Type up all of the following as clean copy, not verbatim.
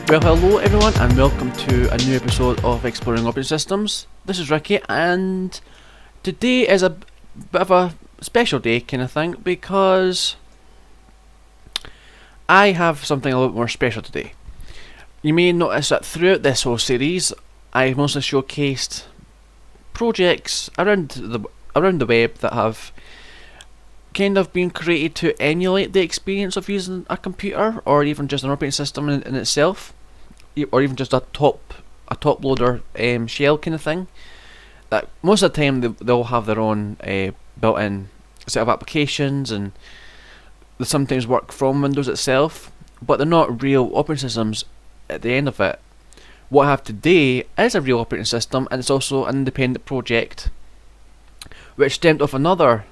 Well, hello everyone, and welcome to a new episode of Exploring Operating Systems. This is Ricky, and today is a bit of a special day kind of thing because I have something a little bit more special today. You may notice that throughout this whole series, I've mostly showcased projects around the web that have kind of been created to emulate the experience of using a computer, or even just an operating system in itself, or even just a top loader shell kind of thing. That most of the time they'll have their own built-in set of applications, and they sometimes work from Windows itself, but they're not real operating systems at the end of it. What I have today is a real operating system, and it's also an independent project which stemmed off another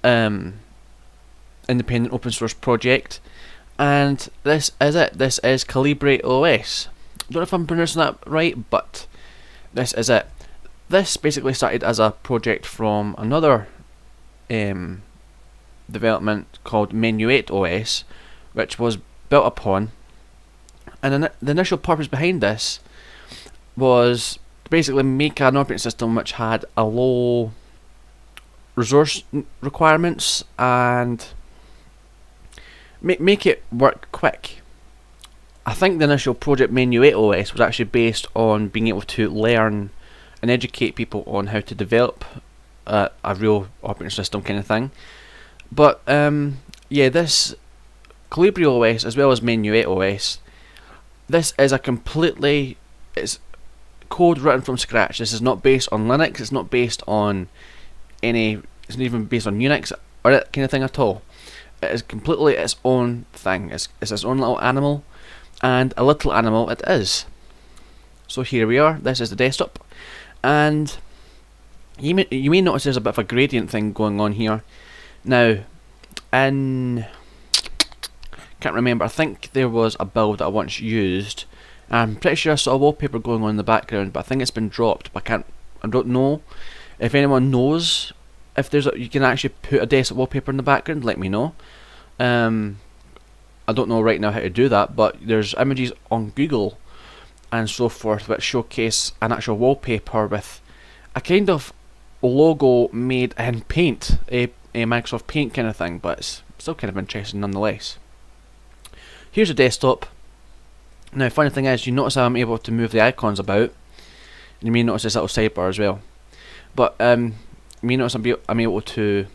independent open source project, and this is it. This is KolibriOS. Don't know if I'm pronouncing that right, but this is it. This basically started as a project from another development called MenuetOS, which was built upon, and the initial purpose behind this was to basically make an operating system which had a low resource requirements and make it work quick. I think the initial project MenuetOS was actually based on being able to learn and educate people on how to develop a real operating system kind of thing. But yeah, this KolibriOS as well as MenuetOS, this is it's code written from scratch. This is not based on Linux. It's not based on it's not even based on Unix or that kind of thing at all. It is completely its own thing. It's its own little animal, and a little animal it is. So here we are. This is the desktop, and you may notice there's a bit of a gradient thing going on here. Now, can't remember. I think there was a build that I once used. I'm pretty sure I saw a wallpaper going on in the background, but I think it's been dropped. But I don't know. If anyone knows if you can actually put a desktop wallpaper in the background, let me know. I don't know right now how to do that, but there's images on Google and so forth which showcase an actual wallpaper with a kind of logo made in Paint, a Microsoft Paint kind of thing, but it's still kind of interesting nonetheless. Here's a desktop. Now, funny thing is, you notice how I'm able to move the icons about. You may notice this little sidebar as well. But you may notice I'm able to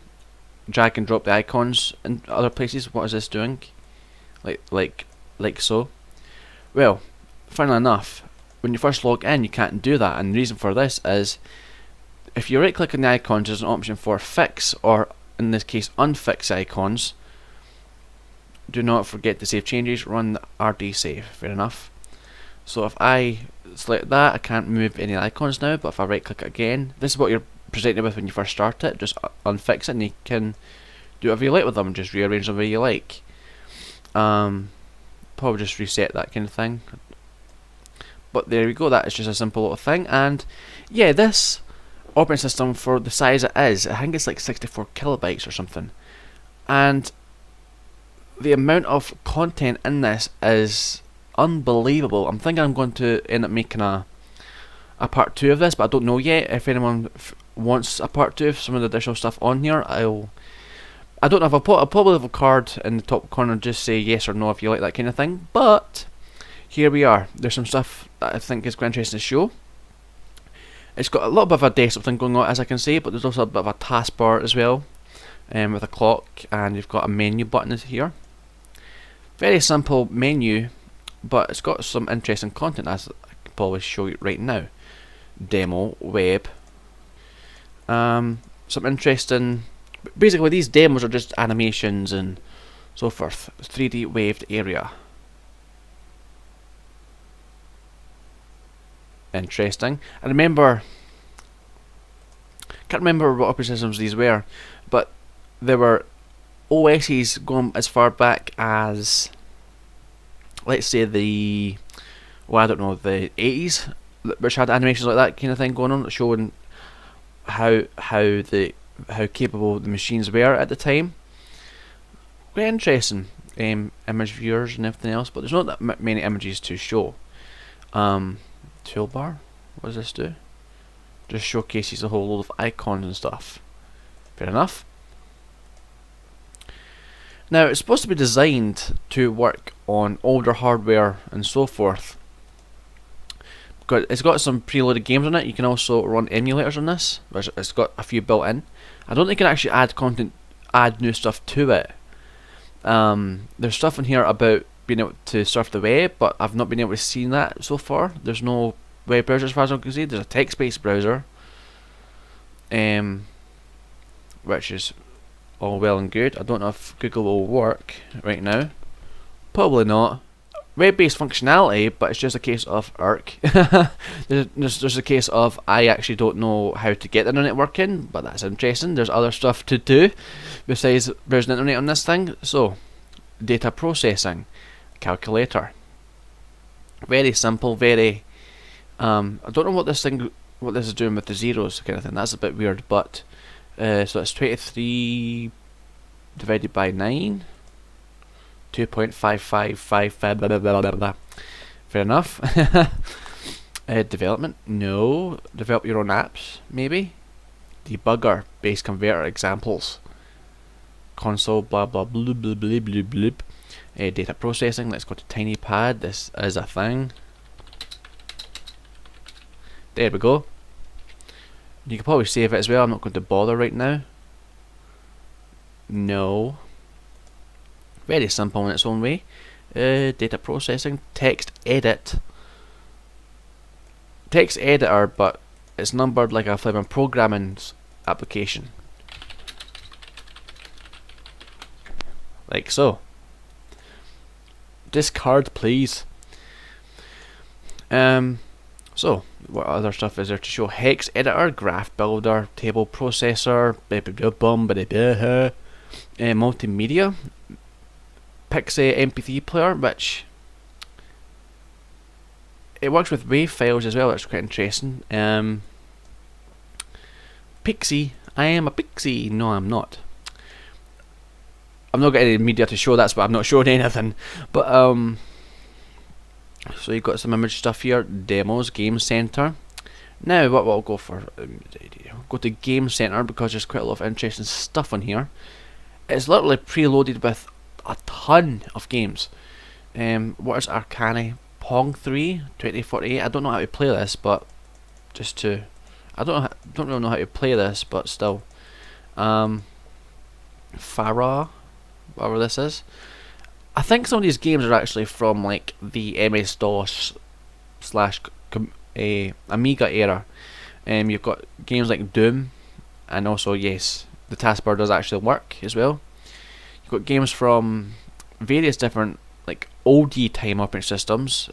drag and drop the icons in other places. What is this doing? Like so. Well, funnily enough, when you first log in, you can't do that, and the reason for this is if you right click on the icons, there's an option for fix, or in this case unfix icons. Do not forget to save changes, run the RD save. Fair enough. So if I select that, I can't move any icons now, but if I right click it again, this is what you're presented with when you first start it. Just unfix it and you can do whatever you like with them, just rearrange them the way you like. Probably just reset that kind of thing. But there we go, that is just a simple little thing. And yeah, this operating system, for the size it is, I think it's like 64 kilobytes or something, and the amount of content in this is unbelievable. I'm thinking I'm going to end up making a part 2 of this, but I don't know yet. If anyone wants a part 2 of some of the additional stuff on here, I don't know if I'll probably have a card in the top corner and just say yes or no if you like that kind of thing. But here we are. There's some stuff that I think is quite interesting to show. It's got a little bit of a desktop thing going on, as I can see, but there's also a bit of a taskbar as well, with a clock, and you've got a menu button here. Very simple menu, but it's got some interesting content, as I can probably show you right now. Demo, web, some interesting, basically these demos are just animations and so forth. 3D waved area. Interesting. I can't remember what operating systems these were, but there were OSs going as far back as, let's say, the 80s, which had animations like that kind of thing going on, showing how capable the machines were at the time. Quite interesting. image viewers and everything else, but there's not that many images to show. Toolbar, what does this do? Just showcases a whole load of icons and stuff. Fair enough. Now it's supposed to be designed to work on older hardware and so forth. Because it's got some preloaded games on it. You can also run emulators on this, which it's got a few built in. I don't think you can actually add content, add new stuff to it. There's stuff in here about being able to surf the web, but I've not been able to see that so far. There's no web browser as far as I can see. There's a text-based browser, which is all well and good. I don't know if Google will work right now. Probably not. Web-based functionality, but it's just a case of IRC. there's a case of I actually don't know how to get the internet working, but that's interesting. There's other stuff to do besides browsing the internet on this thing. So, data processing, calculator. Very simple, very. I don't know what this is doing with the zeros kind of thing. That's a bit weird, but so it's 23 divided by 9. 2.5555 blah, blah, blah, blah, blah. Fair enough. Development? No. Develop your own apps? Maybe. Debugger, base converter examples. Console, blah blah blah blah blah blah blah. Data processing, let's go to TinyPad. This is a thing. There we go. You can probably save it as well. I'm not going to bother right now. No. Very simple in its own way. Data processing, text edit. Text editor, but it's numbered like a flipping programming application. Like so. Discard, please. So, what other stuff is there to show? Hex editor, graph builder, table processor, multimedia. Pixie MP3 player, which it works with WAV files as well. That's quite interesting. Pixie, I am a pixie. No, I'm not. I've not got any media to show. That's why I'm not showing anything. But so you've got some image stuff here. Demos, Game Center. Now, what we'll go for? Go to Game Center because there's quite a lot of interesting stuff on here. It's literally preloaded with a ton of games. What is Arcane? Pong 3 2048. I don't know how to play this, but just to I don't really know how to play this, but still. Farah, whatever this is. I think some of these games are actually from like the MS-DOS / Amiga era. You've got games like Doom, and also yes, the taskbar does actually work as well. You've got games from various different like old time operating systems,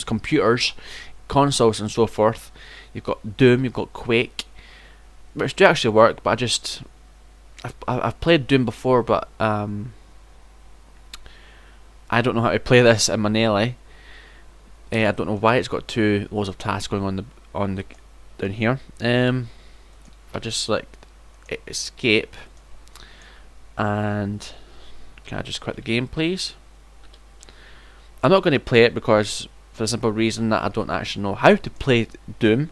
computers, consoles and so forth. You've got Doom, you've got Quake, which do actually work, but I've played Doom before, but I don't know how to play this in Manelli. I don't know why it's got two loads of tasks going on the down here. I just select escape, and can I just quit the game, please? I'm not going to play it because for the simple reason that I don't actually know how to play Doom.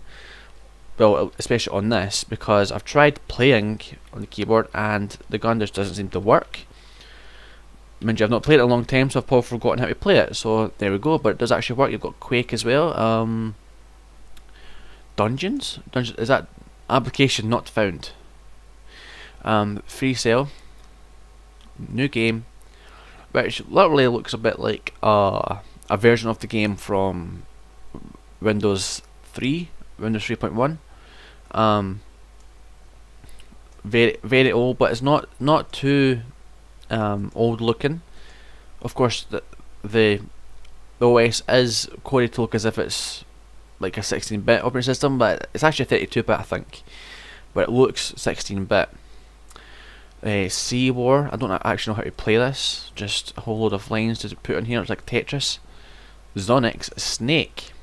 Well, especially on this, because I've tried playing on the keyboard and the gun just doesn't seem to work. Mind you, I've not played it in a long time, so I've probably forgotten how to play it. So there we go, but it does actually work. You've got Quake as well. Dungeons? Is that application not found? Free sale. New game. Which literally looks a bit like a version of the game from Windows 3, Windows 3.1. Very old, but it's not too old looking. Of course, the OS is coded to look as if it's like a 16-bit operating system, but it's actually 32-bit, I think. But it looks 16-bit. Sea War. I don't actually know how to play this. Just a whole load of lines to put in here. It's like Tetris. Zonix. Snake.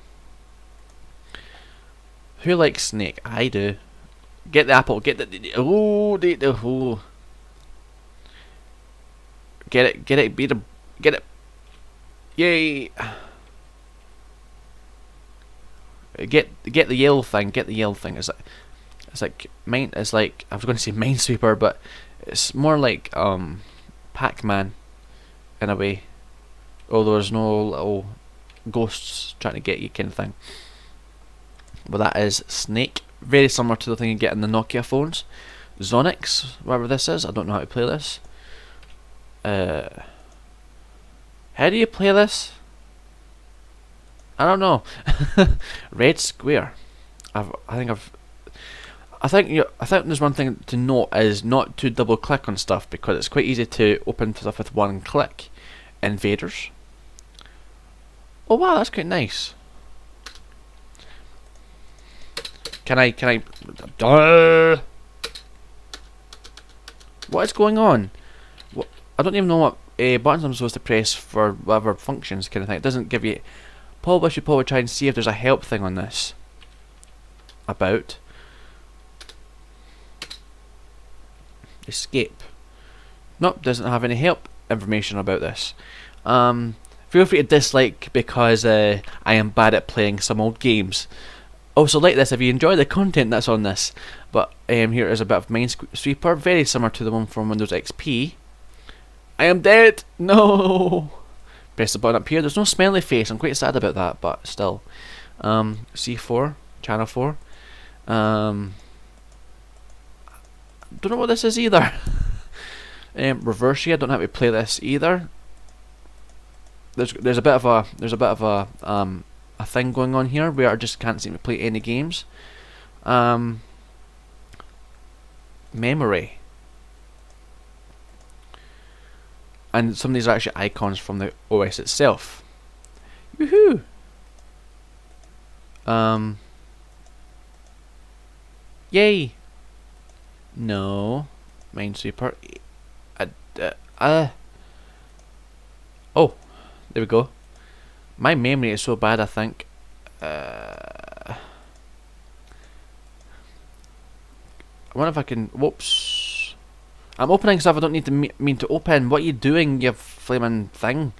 Who likes Snake? I do. Get the apple. Get the. Oh. beat him, get it, yay! Get the yellow thing, It's like I was going to say Minesweeper, but it's more like Pac-Man in a way. Although there's no little ghosts trying to get you kind of thing. But that is Snake, very similar to the thing you get in the Nokia phones. Zonix, whatever this is, I don't know how to play this. How do you play this? I don't know. Red Square. I think there's one thing to note is not to double click on stuff, because it's quite easy to open stuff with one click. Invaders. Oh wow, that's quite nice. Can I what is going on? I don't even know what buttons I'm supposed to press for whatever functions kind of thing. It doesn't give you. I should probably try and see if there's a help thing on this. About. Escape. Nope, doesn't have any help information about this. Feel free to dislike because I am bad at playing some old games. Also like this if you enjoy the content that's on this. But here is a bit of Minesweeper, very similar to the one from Windows XP. I am dead! No! Press the button up here. There's no smelly face, I'm quite sad about that, but still. C4, channel 4. Don't know what this is either. Reverse, I don't know how to play this either. There's a bit of a thing going on here where I just can't seem to play any games. Memory. And some of these are actually icons from the OS itself. Woohoo! Yay! No. Minesweeper. Oh, there we go. My memory is so bad, I think. I wonder if I can. Whoops. I'm opening stuff I don't need to mean to open. What are you doing, you flaming thing?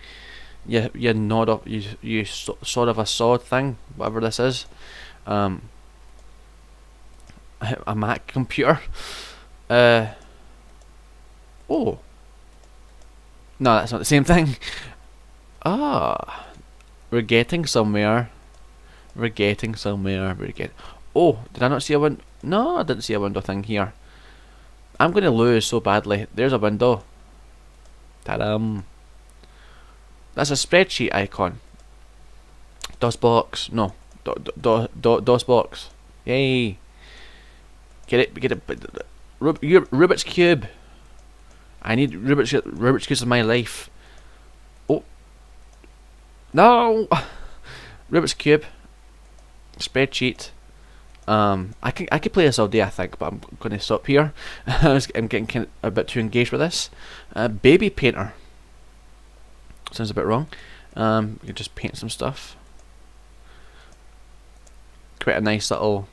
You nod up. You sort of a sword thing. Whatever this is. A Mac computer. Oh. No, that's not the same thing. Ah, we're getting somewhere. Oh, did I not see a window? No, I didn't see a window thing here. I'm going to lose so badly. There's a window. Ta-dam. That's a spreadsheet icon. DOS box. No. DOS box. Yay. Get it. Rubik's Cube. I need Rubik's Cubes in my life. Oh. No! Rubik's Cube. Spreadsheet. I could play this all day, I think, but I'm going to stop here. I'm getting a bit too engaged with this. Baby painter. Sounds a bit wrong. You can just paint some stuff. Quite a nice little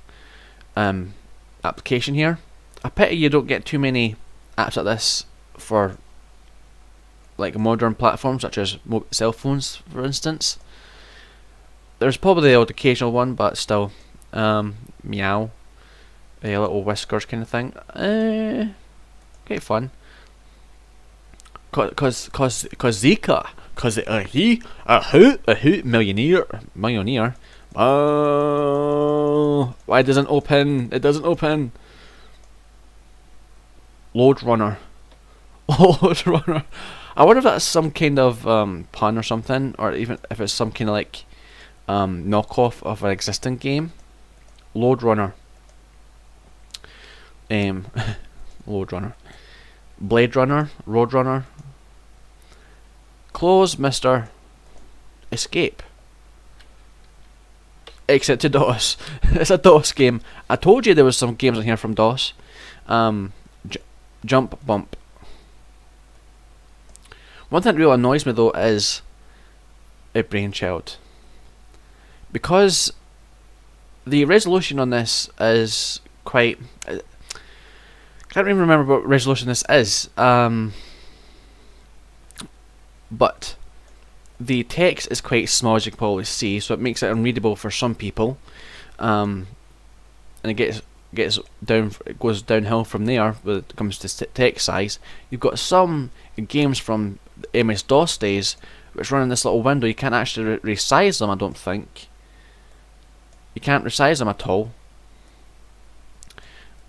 application here. I pity you don't get too many apps like this for like modern platforms such as cell phones, for instance. There's probably the odd occasional one, but still. Meow. A little whiskers kind of thing. Quite fun. Cause Zika. Cause a hoot millionaire. Why doesn't open? It doesn't open. Load runner. Load runner. I wonder if that's some kind of pun or something, or even if it's some kind of like knockoff of an existing game. Load runner. Load runner. Blade runner. Road runner. Close, Mr. Escape. Exit to DOS. It's a DOS game. I told you there was some games in here from DOS. Jump bump. One thing that really annoys me though is a brainchild, because the resolution on this is quite. I can't even remember what resolution this is. but the text is quite small, as you can probably see, so it makes it unreadable for some people, and it goes downhill from there when it comes to text size. You've got some games from MS-DOS days which run in this little window. You can't actually resize them, I don't think. You can't resize them at all,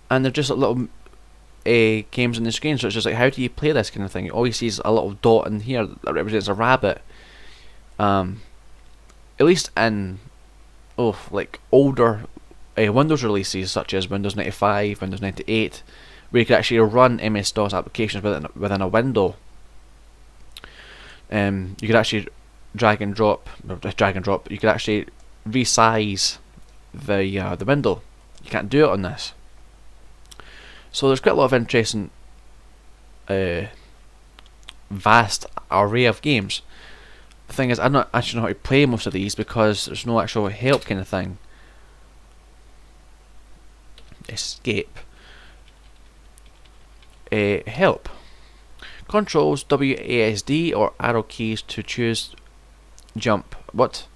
and they're just like little games on the screen. So it's just like, how do you play this kind of thing? All you see is a little dot in here that represents a rabbit. At least in like older Windows releases such as Windows 95, Windows 98, where you could actually run MS-DOS applications within a window. You could actually drag and drop. You could actually resize the window. You can't do it on this. So there's quite a lot of interesting, vast array of games. The thing is, I don't actually know how to play most of these because there's no actual help kind of thing. Escape. Help. Controls WASD or arrow keys to choose jump. What?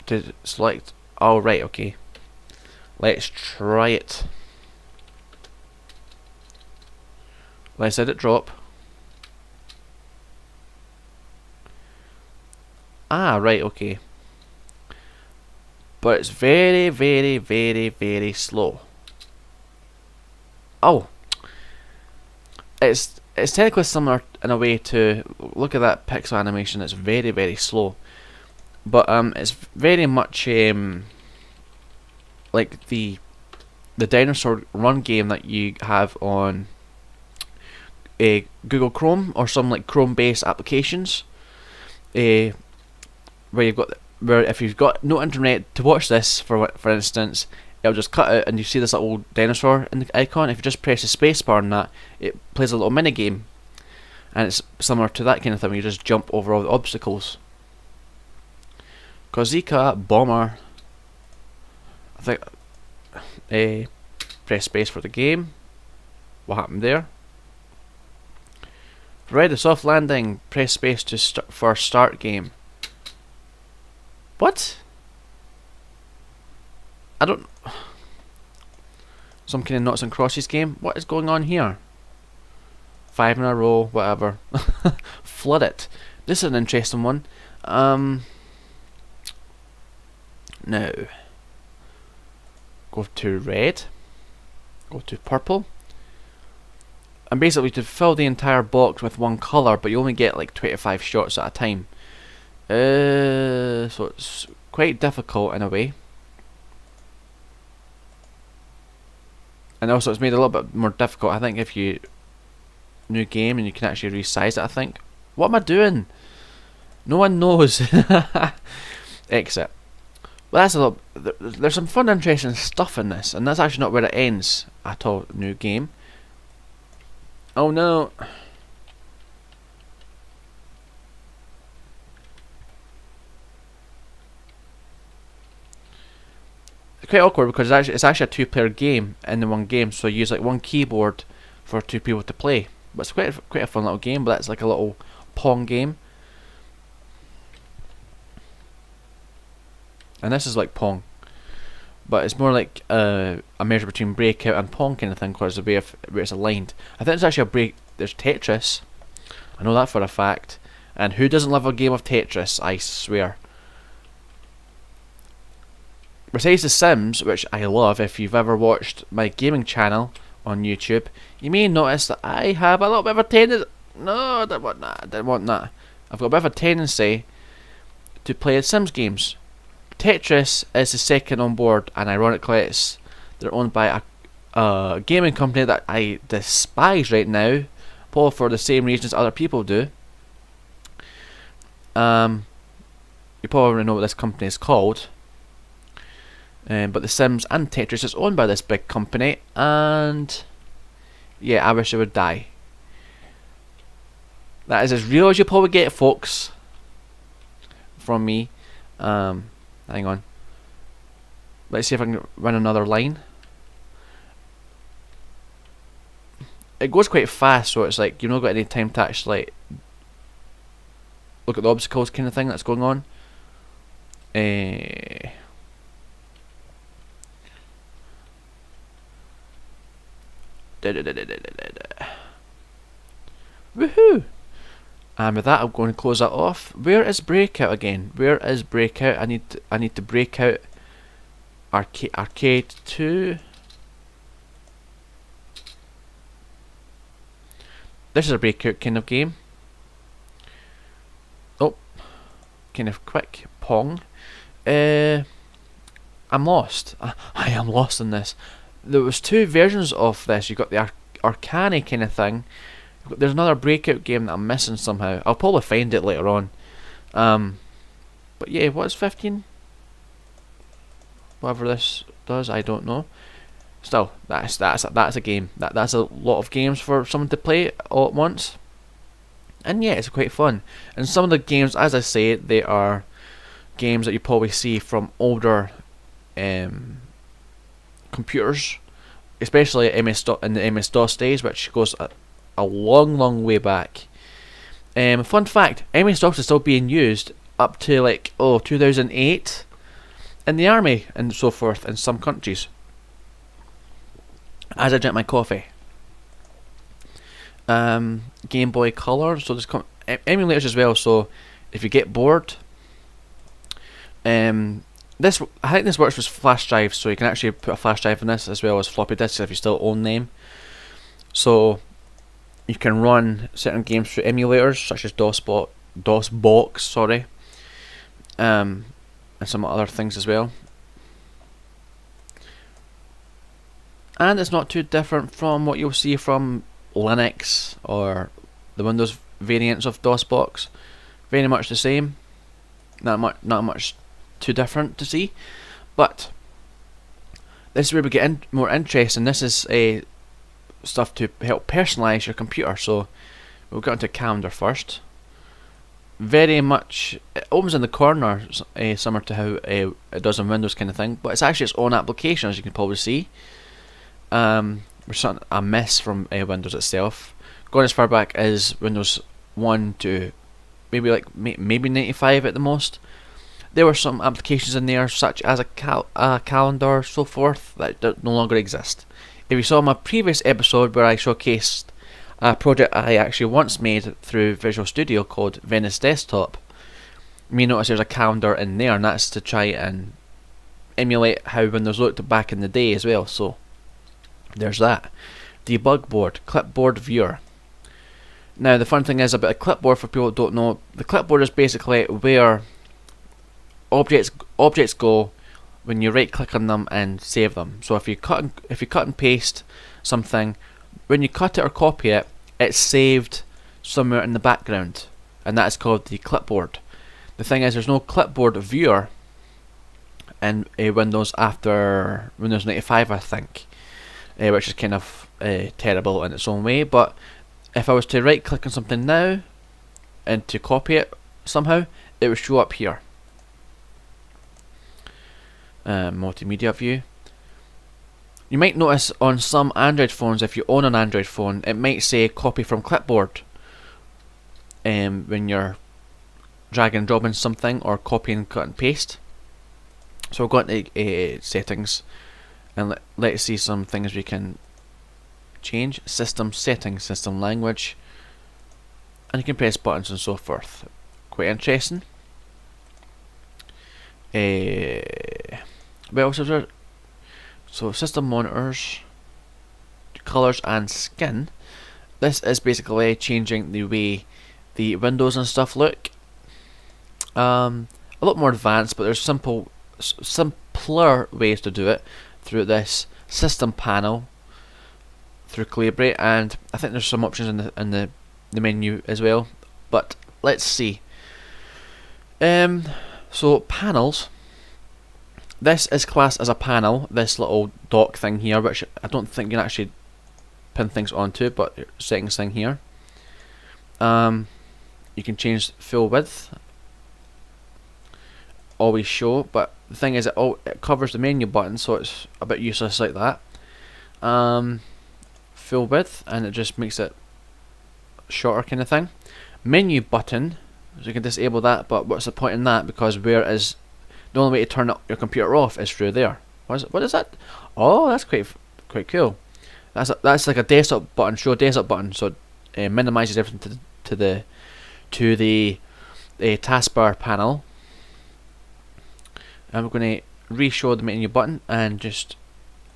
To select. Oh, right, okay. Let's try it. Let's let it drop. Ah, right, okay. But it's very, very, very, very slow. Oh. It's technically similar in a way to, look at that pixel animation, it's very, very slow. But it's very much like the Dinosaur Run game that you have on a Google Chrome or some like Chrome based applications, where if you've got no internet to watch this, for instance, it'll just cut out and you see this little dinosaur in the icon. If you just press the spacebar on that, it plays a little mini game, and it's similar to that kind of thing where you just jump over all the obstacles. Kozika Bomber. I think press space for the game. What happened there? Provide a soft landing. Press space to for start game. What? I don't. Some kind of noughts and crosses game. What is going on here? 5 in a row, whatever. Flood it. This is an interesting one. Now, go to red. Go to purple. And basically to fill the entire box with one colour, but you only get like 25 shots at a time. So it's quite difficult in a way. And also it's made a little bit more difficult, I think, if you new game and you can actually resize it, I think. What am I doing? No one knows. Exit. Well, that's a little. There's some fun, interesting stuff in this, and that's actually not where it ends at all. New game. Oh no. It's quite awkward because it's actually a two-player game in the one game, so you use like one keyboard for two people to play. But it's quite a fun little game. But that's like a little Pong game, and this is like Pong, but it's more like a measure between Breakout and Pong kind of thing, because the way where it's aligned. I think it's actually there's Tetris. I know that for a fact. And who doesn't love a game of Tetris? I swear. Besides The Sims, which I love, if you've ever watched my gaming channel on YouTube, you may notice that I have a little bit of a tendency. No, I didn't want that. I've got a bit of a tendency to play Sims games. Tetris is the second on board, and ironically, they're owned by a gaming company that I despise right now, probably for the same reasons other people do. You probably know what this company is called. But The Sims and Tetris is owned by this big company, and yeah, I wish it would die. That is as real as you probably get, folks, from me. Hang on. Let's see if I can run another line. It goes quite fast, so it's like you've not got any time to actually look at the obstacles kind of thing that's going on. Woohoo! And with that, I'm going to close that off. Where is Breakout again? Where is Breakout? I need to break out Arcade 2. This is a Breakout kind of game. Oh, kind of quick Pong. I'm lost. I am lost in this. There was 2 versions of this. You got the Arcane kind of thing. There's another Breakout game that I'm missing somehow. I'll probably find it later on. But yeah, what's 15? Whatever this does, I don't know. Still, that's a game. That's a lot of games for someone to play all at once. And yeah, it's quite fun. And some of the games, as I say, they are games that you probably see from older computers, especially in the MS-DOS days, which goes a long way back. Fun fact, MS-DOS is still being used up to like 2008 in the army and so forth in some countries. As I drink my coffee. Game Boy Color, so there's emulators as well, so if you get bored, I think this works with flash drives, so you can actually put a flash drive in this as well as floppy disks if you still own them. So you can run certain games through emulators such as DOSBox, and some other things as well. And it's not too different from what you'll see from Linux or the Windows variants of DOSBox. Very much the same. Not much too different to see. But this is where we get more interesting. This is stuff to help personalise your computer. So we'll get into calendar first. Very much, it opens in the corner, similar to how it does on Windows kind of thing. But it's actually its own application, as you can probably see. Which is a mess from Windows itself. Going as far back as Windows 1 to maybe 95 at the most. There were some applications in there, such as a calendar, so forth, that no longer exist. If you saw my previous episode where I showcased a project I actually once made through Visual Studio called Venice Desktop, you may notice there's a calendar in there, and that's to try and emulate how Windows looked back in the day as well. So there's that. Debug board, clipboard viewer. Now the fun thing is about a clipboard, for people who don't know, the clipboard is basically where objects go when you right click on them and save them. So if you cut and paste something, when you cut it or copy it, it's saved somewhere in the background, and that is called the clipboard. The thing is, there's no clipboard viewer in Windows after Windows 95, I think, which is kind of terrible in its own way. But if I was to right click on something now and to copy it somehow, it would show up here. Multimedia view. You might notice on some Android phones, if you own an Android phone, it might say copy from clipboard when you're drag and dropping something or copy and cut and paste. So we'll go into settings and let's see some things we can change. System settings, system language, and you can press buttons and so forth. Quite interesting. What else is there? So system monitors, colors and skin. This is basically changing the way the windows and stuff look. A lot more advanced, but there's simpler ways to do it through this system panel through Kolibri, and I think there's some options in the menu as well. But let's see. So panels. This is classed as a panel, this little dock thing here, which I don't think you can actually pin things onto, but settings thing here. You can change full width, always show, but the thing is it covers the menu button, so it's a bit useless like that. Full width, and it just makes it shorter kind of thing. Menu button, So you can disable that, but what's the point in that? Because where is the only way to turn your computer off is through there. What is that? Oh, that's quite cool. That's like a desktop button, show desktop button, so it minimises everything to the taskbar panel. And we're going to re-show the menu button and just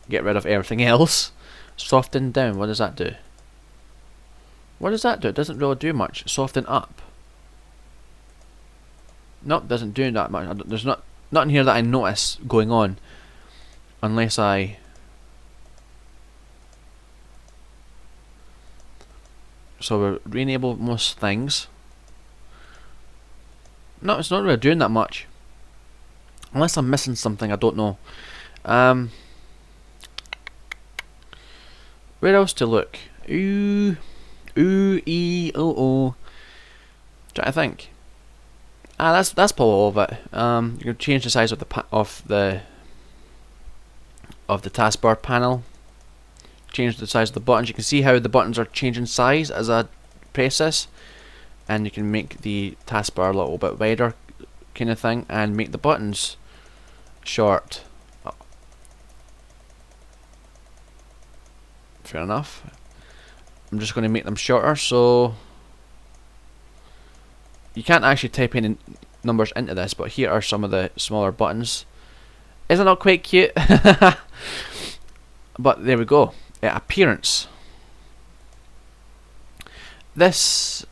get rid of everything else. Soften down. What does that do? What does that do? It doesn't really do much. Soften up. Nope, doesn't do that much. There's nothing here that I notice going on, unless I. So we'll re-enable most things. No, it's not really doing that much. Unless I'm missing something, I don't know. Where else to look? Ooh, ee, oh. Trying to think. That's probably all of it. You can change the size of the taskbar panel. Change the size of the buttons. You can see how the buttons are changing size as I press this, and you can make the taskbar a little bit wider, kind of thing, and make the buttons short. Fair enough. I'm just going to make them shorter, so you can't actually type any numbers into this, but here are some of the smaller buttons. Isn't that quite cute? But there we go. Appearance. This.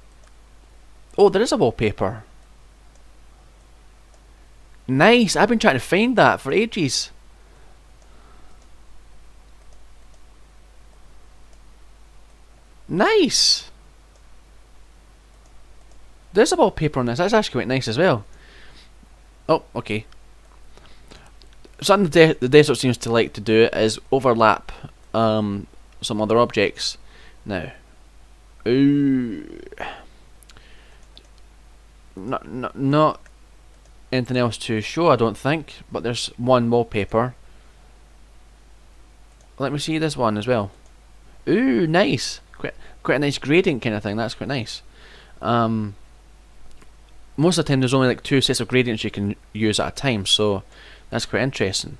Oh, there is a wallpaper. Nice. I've been trying to find that for ages. Nice. There's a wallpaper on this. That's actually quite nice as well. Oh, okay. Something the desktop seems to like to do is overlap some other objects. Now, ooh, not anything else to show, I don't think. But there's one wallpaper. Let me see this one as well. Ooh, nice. Quite a nice gradient kind of thing. That's quite nice. Most of the time there's only like 2 sets of gradients you can use at a time, so that's quite interesting.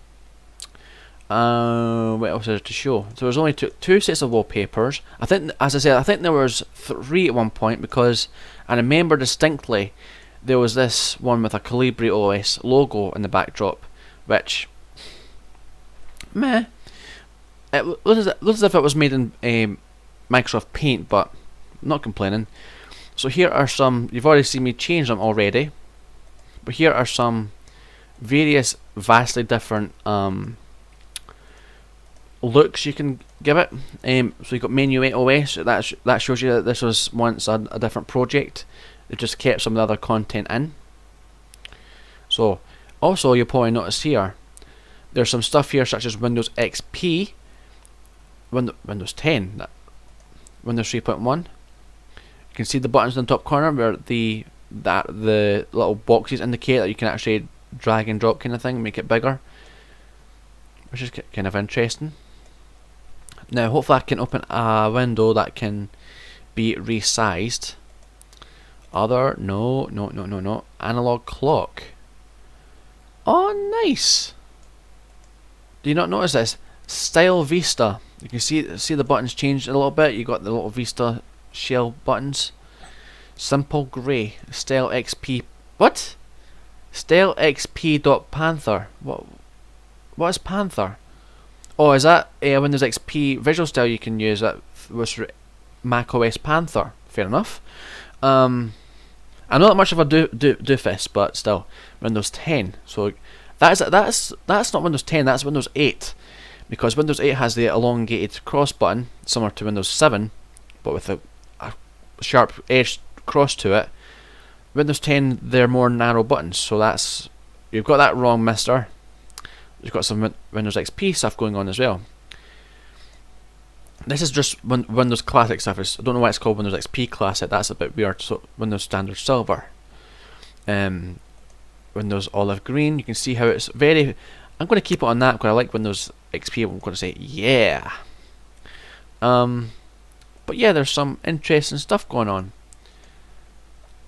What else is there to show? So there's only two sets of wallpapers. I think, as I said, I think there was 3 at one point, because I remember distinctly there was this one with a KolibriOS logo in the backdrop, which meh. It looks as if it was made in Microsoft Paint, but I'm not complaining. So here are some. You've already seen me change them already, but here are some various vastly different looks you can give it. So you've got MenuetOS. That shows you that this was once a different project. It just kept some of the other content in. So also you'll probably notice here there's some stuff here such as Windows XP, Windows 10, Windows 3.1. You can see the buttons in the top corner where the little boxes indicate that you can actually drag and drop kind of thing, make it bigger, which is kind of interesting. Now hopefully I can open a window that can be resized. No. Analog clock. Oh, nice. Do you not notice this? Style Vista. You can see the buttons changed a little bit. You got the little Vista shell buttons. Simple grey. Style XP. What? Style XP.Panther. What is Panther? Oh, is that a Windows XP visual style you can use that was macOS Panther? Fair enough. I'm not much of a doofus, but still, Windows 10. So that's not Windows 10. That's Windows 8, because Windows 8 has the elongated cross button, similar to Windows 7, but with a sharp edge cross to it. Windows 10, they're more narrow buttons. So that's, you've got that wrong, mister. You've got some Windows XP stuff going on as well. This is just Windows Classic stuff. I don't know why it's called Windows XP Classic. That's a bit weird. So Windows Standard Silver, Windows Olive Green. You can see how it's very. I'm going to keep it on that because I like Windows XP. I'm going to say yeah. But yeah, there's some interesting stuff going on.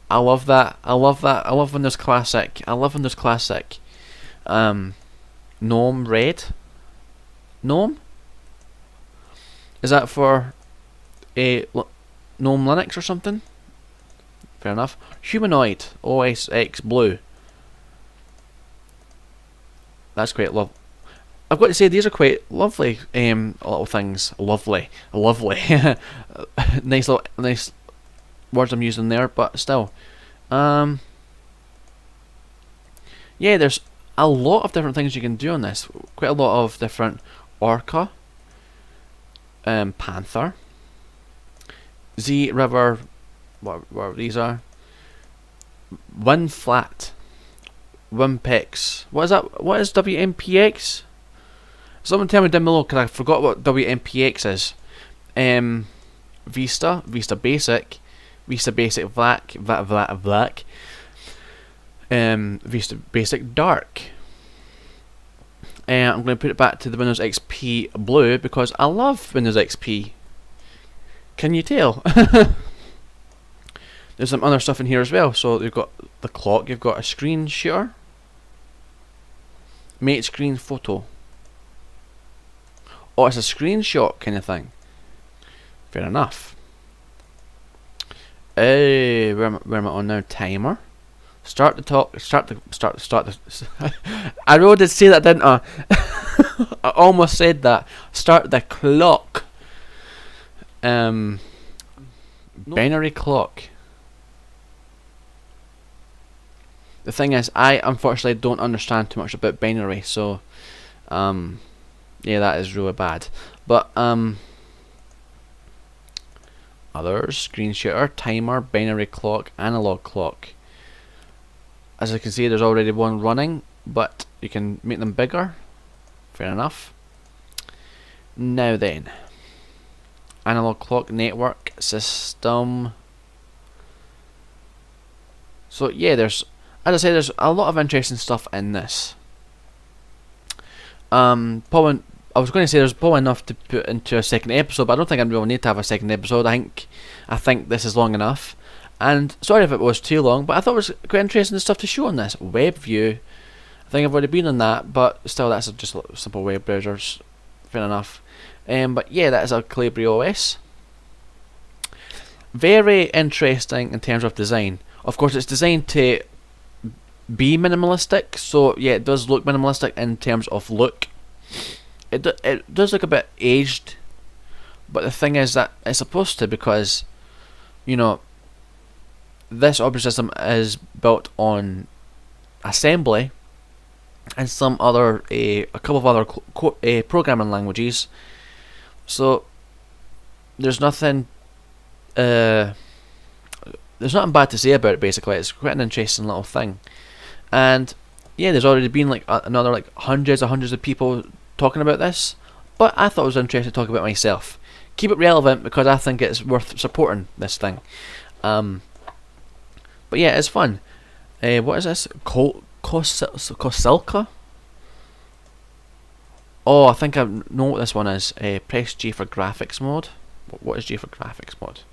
I love that. I love that. I love when there's classic. I love when there's classic. Gnome red. Gnome? Is that for a Gnome Linux or something? Fair enough. Humanoid OS X blue. That's quite love. I've got to say these are quite lovely little things. Lovely, lovely. Nice little nice words I'm using there, but still. Yeah, there's a lot of different things you can do on this. Quite a lot of different orca, panther, Z river, what these are. Wind flat, Wimpex. What is that? What is WMPX? Someone tell me down below, because I forgot what WMPX is. Vista, Vista Basic, Vista Basic Black, Black, Vista Basic Dark. I'm going to put it back to the Windows XP Blue because I love Windows XP. Can you tell? There's some other stuff in here as well. So you've got the clock, you've got a screen shooter, mate screen photo. Oh, it's a screenshot kind of thing. Fair enough. Where am I on now? Timer. Start the talk. Start the. I really did say that, didn't I? I almost said that. Start the clock. Binary clock. The thing is, I unfortunately don't understand too much about binary, so yeah, that is really bad. But others, screen shooter, timer, binary clock, analog clock. As you can see, there's already one running, but you can make them bigger. Fair enough. Now then, analog clock, network, system. So yeah, there's, as I say, there's a lot of interesting stuff in this. Probably, I was going to say there's probably enough to put into a second episode, but I don't think I really need to have a second episode. I think this is long enough. And sorry if it was too long, but I thought it was quite interesting stuff to show on this. Web view, I think I've already been on that, but still that's just simple web browsers. Fair enough. But yeah, that is a KolibriOS. Very interesting in terms of design. Of course, it's designed to be minimalistic, so yeah, it does look minimalistic in terms of look. It does look a bit aged, but the thing is that it's supposed to, because you know this operating system is built on assembly and some other a couple of other programming languages, so there's nothing bad to say about it. Basically, it's quite an interesting little thing. And yeah, there's already been like another like hundreds of people talking about this, but I thought it was interesting to talk about myself. Keep it relevant because I think it's worth supporting this thing. But yeah, it's fun. What is this? Kosilka? Oh, I think I know what this one is. Press J for graphics mode. What is J for graphics mode?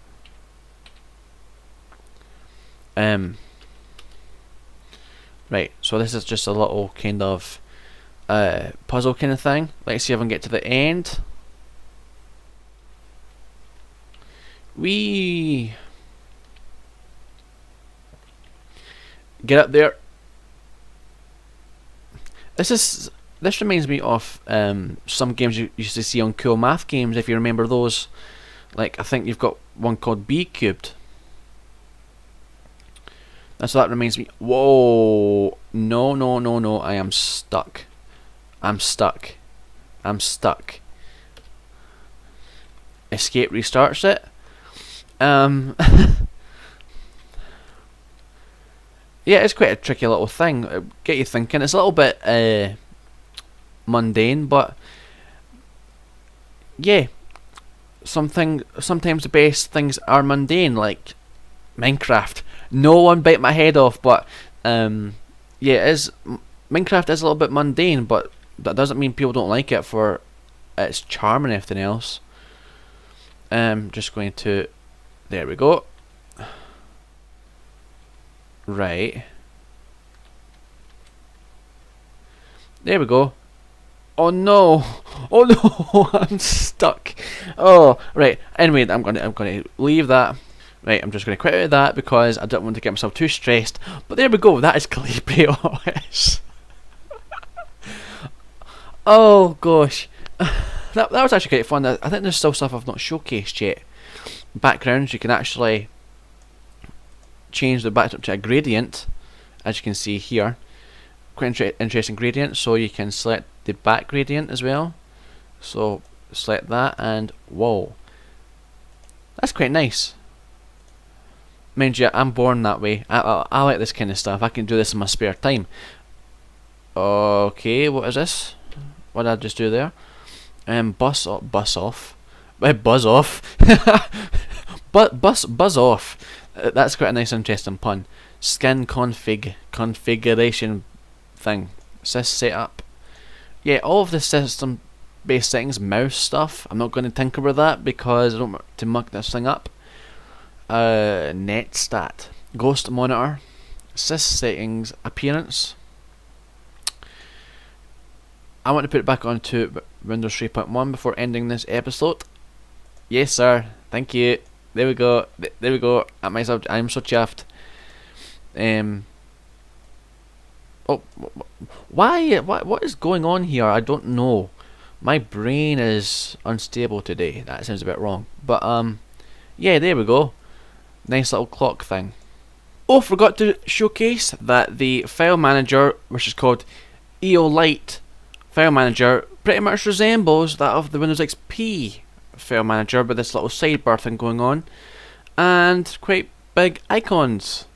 Right, so this is just a little kind of puzzle kind of thing. Let's see if I can get to the end. Wee! Get up there. This reminds me of some games you used to see on Cool Math Games, if you remember those. Like, I think you've got one called B Cubed. That's what that reminds me. Whoa! No! I am stuck. I'm stuck. Escape restarts it. Yeah, it's quite a tricky little thing. It'll get you thinking. It's a little bit mundane, but yeah, sometimes the best things are mundane, like Minecraft. No one bite my head off, but yeah, Minecraft is a little bit mundane, but that doesn't mean people don't like it for its charm and everything else. Just going to, there we go. Right. There we go. Oh no! Oh no! I'm stuck. Oh, right. Anyway, I'm gonna leave that. Right, I'm just gonna quit out of that because I don't want to get myself too stressed. But there we go. That is KolibriOS. Oh gosh, that was actually quite fun. I think there's still stuff I've not showcased yet. Backgrounds, you can actually change the backdrop to a gradient, as you can see here. Quite interesting gradient. So you can select the back gradient as well. So select that, and whoa, that's quite nice. Mind you, I'm born that way. I like this kind of stuff. I can do this in my spare time. Okay, what is this? What did I just do there? Buzz off. Buzz off. Buzz off. That's quite a nice, interesting pun. Skin configuration thing. Sys setup. Yeah, all of the system-based settings, mouse stuff. I'm not going to tinker with that because I don't want to muck this thing up. Net stat, ghost monitor, sys settings, appearance. I want to put it back onto Windows 3.1 before ending this episode. Yes, sir. Thank you. There we go. There we go. At myself, I'm so chuffed. Oh, why? What is going on here? I don't know. My brain is unstable today. That sounds a bit wrong. But yeah, there we go. Nice little clock thing. Oh, forgot to showcase that the file manager, which is called EOLite file manager, pretty much resembles that of the Windows XP file manager, with this little sidebar thing going on, and quite big icons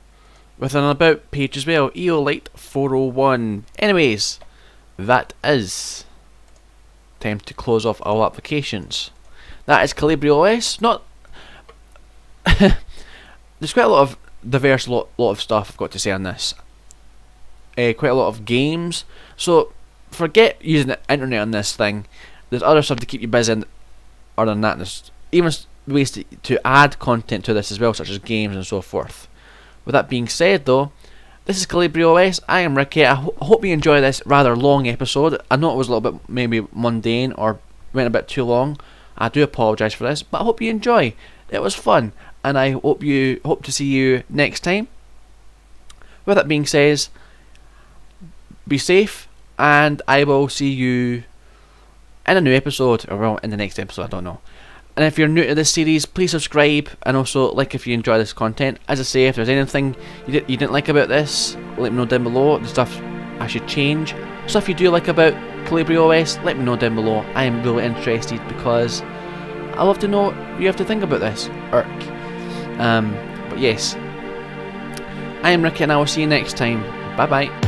with an about page as well. EOLite 401. Anyways, that is time to close off all applications. That is KolibriOS. Not there's quite a lot of diverse lot of stuff I've got to say on this. Quite a lot of games. So forget using the internet on this thing. There's other stuff to keep you busy other than that. There's even ways to add content to this as well, such as games and so forth. With that being said though, this is KolibriOS. I am Ricky. I hope you enjoy this rather long episode. I know it was a little bit maybe mundane or went a bit too long. I do apologise for this, but I hope you enjoy. It was fun, and I hope to see you next time. With that being said, be safe, and I will see you in a new episode, or well, in the next episode, I don't know. And if you're new to this series, please subscribe, and also like if you enjoy this content. As I say, if there's anything you didn't like about this, let me know down below. The stuff I should change. Stuff you do like about KolibriOS, let me know down below. I am really interested because I love to know what you have to think about this. But yes, I am Ricky, and I will see you next time. Bye bye.